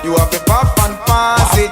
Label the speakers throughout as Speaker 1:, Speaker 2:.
Speaker 1: You have to pop and pass it.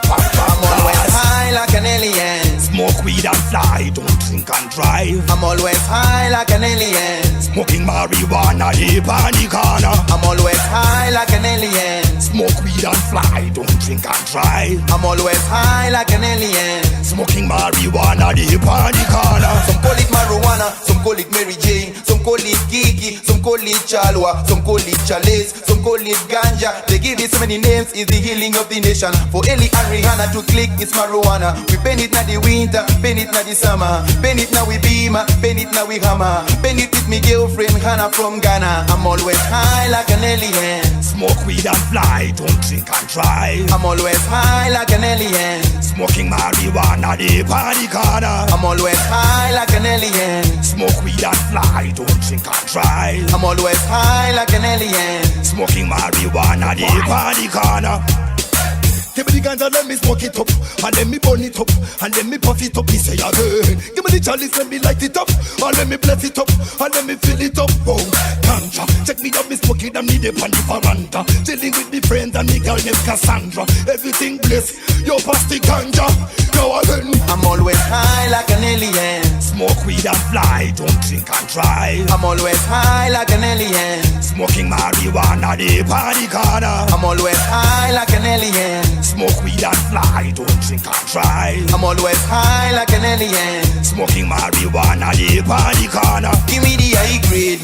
Speaker 1: I'm always high like an alien.
Speaker 2: Smoke weed and fly, don't drink and drive.
Speaker 1: I'm always high like an alien.
Speaker 2: Smoking marijuana deep on the corner.
Speaker 1: I'm always high like an alien.
Speaker 2: Smoke weed and fly, don't drink and drive.
Speaker 1: I'm always high like an alien.
Speaker 2: Smoking marijuana deep on the corner.
Speaker 1: Some call it marijuana, some call it Mary Jane, some call it Kiki, some call it Chalwa, some call it Chalice, some call it Ganja. They give it so many names, it's the healing of the nation. For Ellie and Rihanna to click, it's marijuana. We pen it na the winter, pen it na the summer, pen it na we beamer, pen it na we hammer, pen it with me girlfriend Hannah from Ghana. I'm always high like an alien.
Speaker 2: Smoke weed and fly, don't drink and drive.
Speaker 1: I'm always high like an alien.
Speaker 2: Smoking marijuana deep on the corner.
Speaker 1: I'm always high like an alien.
Speaker 2: Smoke weed and fly, don't drink and drive.
Speaker 1: I'm always high like an alien.
Speaker 2: Smoking marijuana deep on the corner. Give me the ganja, let me smoke it up, and let me burn it up, and let me puff it up, he say again. Give me the chalice, let me light it up, and let me bless it up, and let me fill it up. Oh, ganja, check me out, me smoking and me dip on the veranda, chilling with me friends and me girl named Cassandra. Everything bliss, yo pass the ganja. Go again.
Speaker 1: I'm always high like an alien.
Speaker 2: Smoke weed and fly, don't drink and drive.
Speaker 1: I'm always high like an alien.
Speaker 2: Smoking marijuana deep on the corner.
Speaker 1: I'm always high like an alien.
Speaker 2: Smoke weed and fly, don't drink and drive.
Speaker 1: I'm always high like an alien.
Speaker 2: Smoking marijuana deep on the corner.
Speaker 1: Give me the high grade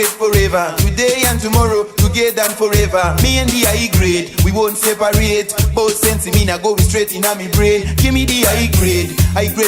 Speaker 1: forever. Today and tomorrow, together and forever. Me and the high grade, we won't separate. Both sense me now go straight in my brain. Give me the high grade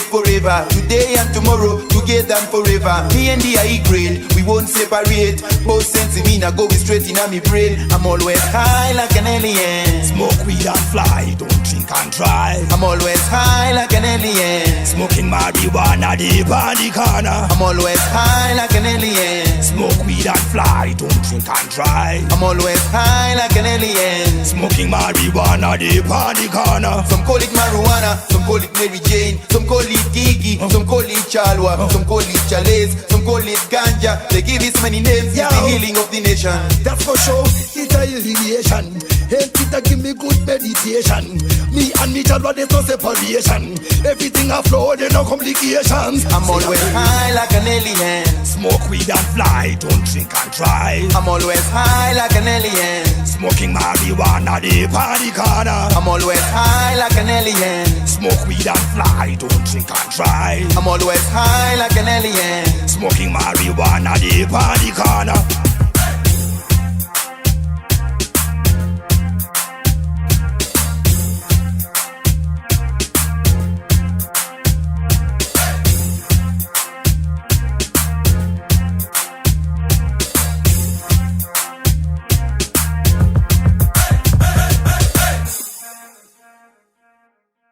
Speaker 1: forever. Today and tomorrow, together and forever. Me and the high grade, we won't separate. Both sense me now go straight in my brain. I'm always high like an alien.
Speaker 2: Smoke weed and fly, don't drink and drive.
Speaker 1: I'm always high like an alien.
Speaker 2: Smoking marijuana deep on the corner.
Speaker 1: I'm always high like an alien.
Speaker 2: Smoke weed and fly, don't drink and drive.
Speaker 1: I'm always high like an alien.
Speaker 2: Smoking marijuana deep on the corner.
Speaker 1: Some call it marijuana, some call it Mary Jane, some call it Kiki, some call it Chalwa, some call it Chalice, some call it Ganja. They give it so many names, it's the healing of the nation.
Speaker 2: That's for sure, it's a irrigation. Help it to give me good meditation. Me and me Chalwa, there's no separation. Everything a flow, there's no complications.
Speaker 1: I'm always high like an alien.
Speaker 2: Smoke weed and fly, don't drink and drive.
Speaker 1: I'm always high like an alien.
Speaker 2: Smoking marijuana deep on the corner.
Speaker 1: I'm always high like an alien.
Speaker 2: Smoke weed and fly, don't drink and drive.
Speaker 1: I'm always high like an alien.
Speaker 2: Smoking marijuana deep on the corner.